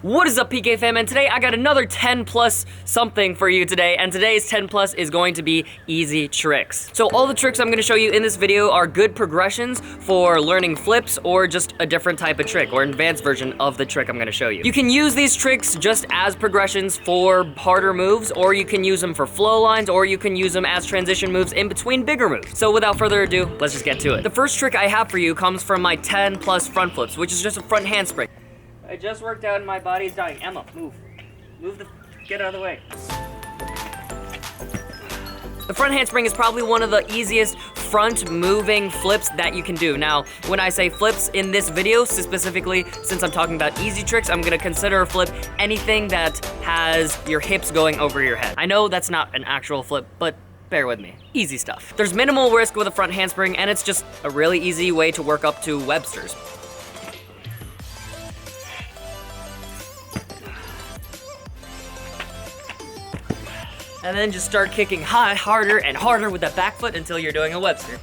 What is up, PK fam? And today I got another 10 plus something for you today, and today's 10 plus is going to be easy tricks. So all the tricks I'm going to show you in this video are good progressions for learning flips or just a different type of trick or an advanced version of the trick I'm going to show you. You can use these tricks just as progressions for harder moves, or you can use them for flow lines, or you can use them as transition moves in between bigger moves. So without further ado, let's just get to it. The first trick I have for you comes from my 10 plus front flips, which is just a front handspring. I just worked out and my body's dying. Emma, move. Get out of the way. The front handspring is probably one of the easiest front moving flips that you can do. Now, when I say flips in this video, specifically, since I'm talking about easy tricks, I'm gonna consider a flip anything that has your hips going over your head. I know that's not an actual flip, but bear with me. Easy stuff. There's minimal risk with a front handspring, and it's just a really easy way to work up to Webster's. And then just start kicking high, harder and harder with that back foot until you're doing a Webster.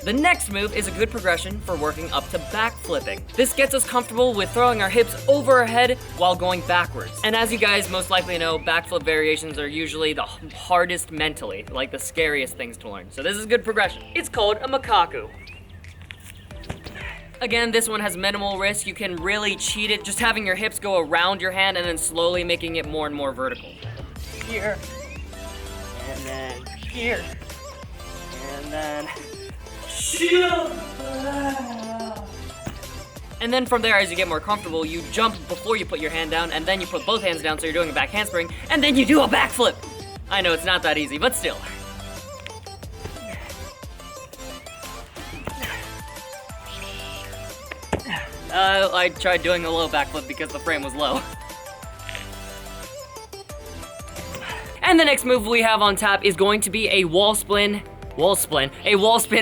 The next move is a good progression for working up to back flipping. This gets us comfortable with throwing our hips over our head while going backwards. And as you guys most likely know, backflip variations are usually the hardest mentally, like the scariest things to learn. So this is a good progression. It's called a macaco. Again, this one has minimal risk. You can really cheat it, just having your hips go around your hand and then slowly making it more and more vertical. Here, and then here, and then and then from there, as you get more comfortable, you jump before you put your hand down, and then you put both hands down so you're doing a back handspring, and then you do a backflip. I know it's not that easy, but still. I tried doing a low backflip because the frame was low. And the next move we have on tap is going to be a wall spin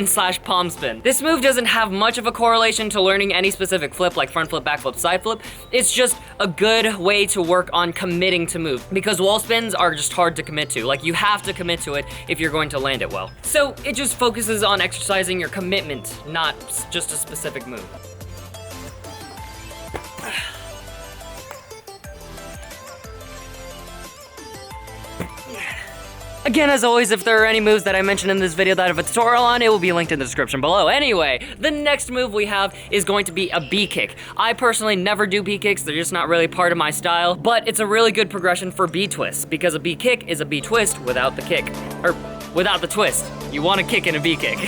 slash palm spin. This move doesn't have much of a correlation to learning any specific flip like front flip, back flip, side flip. It's just a good way to work on committing to move, because wall spins are just hard to commit to. Like, you have to commit to it if you're going to land it well. So it just focuses on exercising your commitment, not just a specific move. Again, as always, if there are any moves that I mentioned in this video that I have a tutorial on, it will be linked in the description below. Anyway, the next move we have is going to be a B kick. I personally never do B kicks, they're just not really part of my style, but it's a really good progression for B twists, because a B kick is a B twist without the kick, or without the twist. You want to kick in a B kick.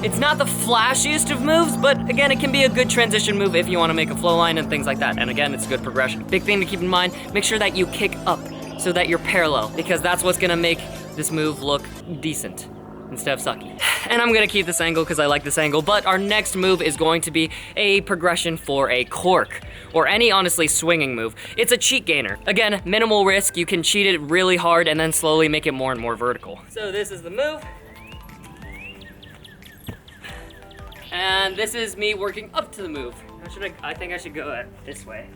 It's not the flashiest of moves, but again, it can be a good transition move if you want to make a flow line and things like that. And again, it's a good progression. Big thing to keep in mind, make sure that you kick up so that you're parallel, because that's what's gonna make this move look decent instead of sucky. And I'm gonna keep this angle because I like this angle, but our next move is going to be a progression for a cork, or any honestly swinging move. It's a cheat gainer. Again, minimal risk, you can cheat it really hard and then slowly make it more and more vertical. So this is the move. And this is me working up to the move. I think I should go this way.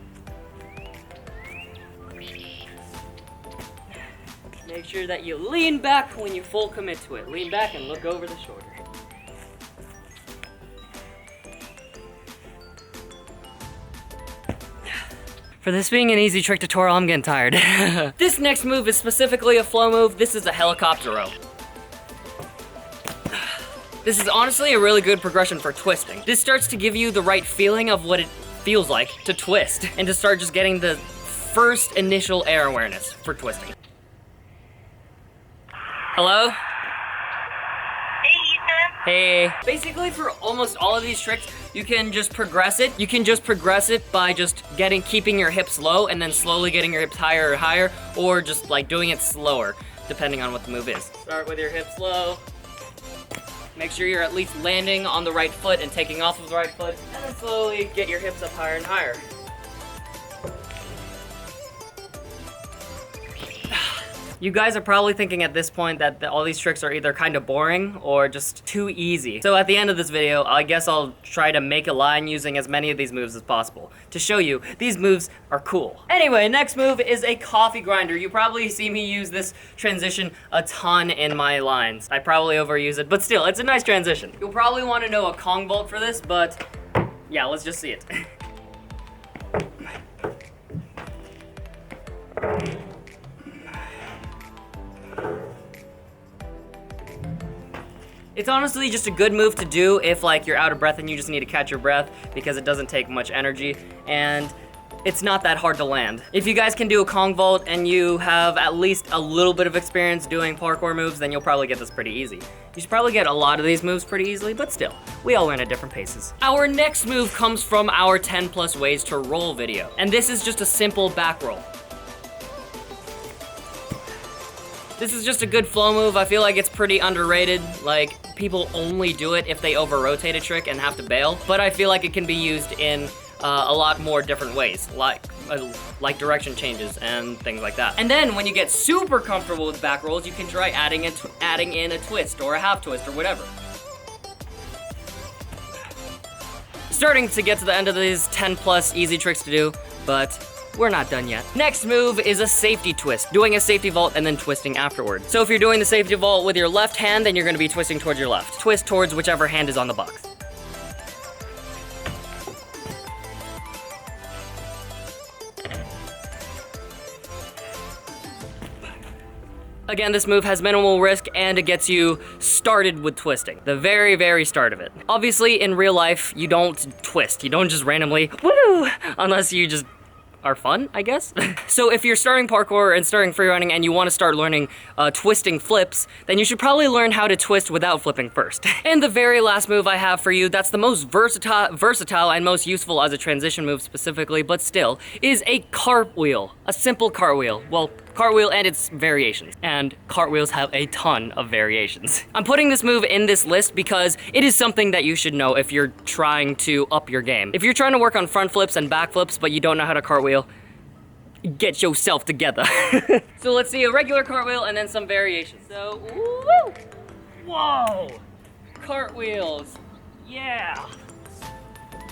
Make sure that you lean back when you full commit to it. Lean back and look over the shoulder. For this being an easy trick tutorial, I'm getting tired. This next move is specifically a flow move. This is a helicopter row. This is honestly a really good progression for twisting. This starts to give you the right feeling of what it feels like to twist, and to start just getting the first initial air awareness for twisting. Hello? Hey, Ethan. Hey. Basically, for almost all of these tricks, you can just progress it. You can just progress it by just keeping your hips low and then slowly getting your hips higher and higher, or just like doing it slower, depending on what the move is. Start with your hips low. Make sure you're at least landing on the right foot and taking off of the right foot, and then slowly get your hips up higher and higher. You guys are probably thinking at this point that all these tricks are either kind of boring or just too easy. So at the end of this video, I guess I'll try to make a line using as many of these moves as possible to show you these moves are cool. Anyway, next move is a coffee grinder. You probably see me use this transition a ton in my lines. I probably overuse it, but still, it's a nice transition. You'll probably want to know a Kong vault for this, but yeah, let's just see it. It's honestly just a good move to do if like you're out of breath and you just need to catch your breath, because it doesn't take much energy and it's not that hard to land. If you guys can do a Kong vault and you have at least a little bit of experience doing parkour moves, then you'll probably get this pretty easy. You should probably get a lot of these moves pretty easily, but still, we all learn at different paces. Our next move comes from our 10 plus ways to roll video, and this is just a simple back roll. This is just a good flow move. I feel like it's pretty underrated. Like, people only do it if they over-rotate a trick and have to bail, but I feel like it can be used in a lot more different ways, like direction changes and things like that. And then when you get super comfortable with back rolls, you can try adding in a twist or a half twist or whatever. Starting to get to the end of these 10 plus easy tricks to do, but we're not done yet. Next move is a safety twist, doing a safety vault and then twisting afterward. So if you're doing the safety vault with your left hand, then you're gonna be twisting towards your left. Twist towards whichever hand is on the box. Again, this move has minimal risk and it gets you started with twisting. The very, very start of it. Obviously, in real life, you don't twist. You don't just randomly, woo, unless you just are fun, I guess. So if you're starting parkour and starting freerunning and you want to start learning twisting flips, then you should probably learn how to twist without flipping first. And the very last move I have for you, that's the most versatile and most useful as a transition move specifically, but still, is a cartwheel. A simple cartwheel. Well, cartwheel and its variations. And cartwheels have a ton of variations. I'm putting this move in this list because it is something that you should know if you're trying to up your game. If you're trying to work on front flips and back flips, but you don't know how to cartwheel, get yourself together. So let's see a regular cartwheel and then some variations. So, woo! Whoa! Cartwheels, yeah!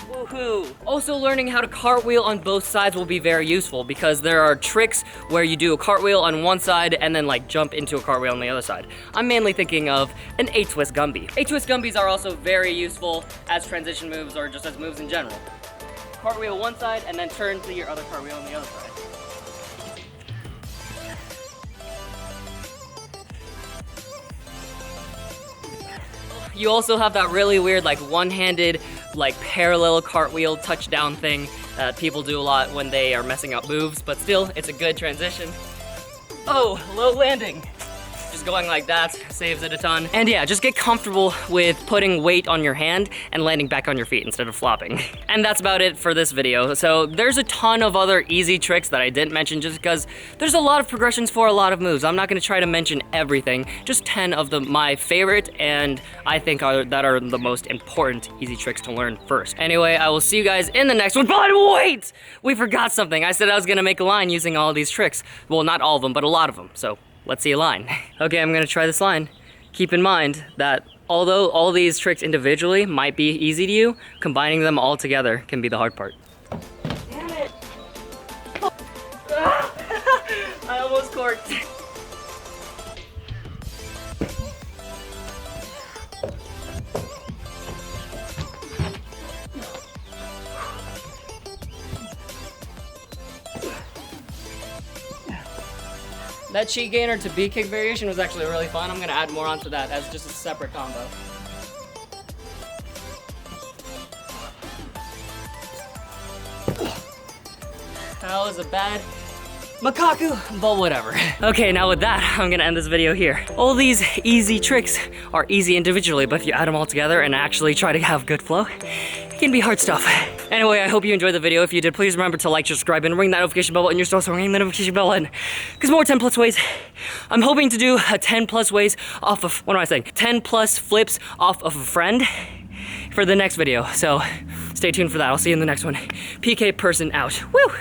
Woohoo! Also, learning how to cartwheel on both sides will be very useful because there are tricks where you do a cartwheel on one side and then like jump into a cartwheel on the other side. I'm mainly thinking of an A-twist Gumby. A-twist Gumbies are also very useful as transition moves or just as moves in general. Cartwheel one side and then turn to your other cartwheel on the other side. You also have that really weird like one-handed like parallel cartwheel touchdown thing that people do a lot when they are messing up moves, but still, it's a good transition. Oh, low landing. Just going like that saves it a ton. And yeah, just get comfortable with putting weight on your hand and landing back on your feet instead of flopping. And that's about it for this video. So there's a ton of other easy tricks that I didn't mention just because there's a lot of progressions for a lot of moves. I'm not gonna try to mention everything, just 10 of my favorite and I think that are the most important easy tricks to learn first. Anyway, I will see you guys in the next one, but wait! We forgot something. I said I was gonna make a line using all of these tricks. Well, not all of them, but a lot of them, so let's see a line. Okay, I'm gonna try this line. Keep in mind that although all these tricks individually might be easy to you, combining them all together can be the hard part. Damn it! I almost corked. That cheat gainer to B kick variation was actually really fun. I'm gonna add more onto that as just a separate combo. That was a bad Makaku, but whatever. Okay, now with that, I'm gonna end this video here. All these easy tricks are easy individually, but if you add them all together and actually try to have good flow, it can be hard stuff. Anyway, I hope you enjoyed the video. If you did, please remember to like, subscribe, and ring that notification bell button. You're still ringing the notification bell button. Because more 10 plus ways. I'm hoping to do a 10 plus ways off of, what am I saying? 10 plus flips off of a friend for the next video. So stay tuned for that. I'll see you in the next one. PK person out. Woo!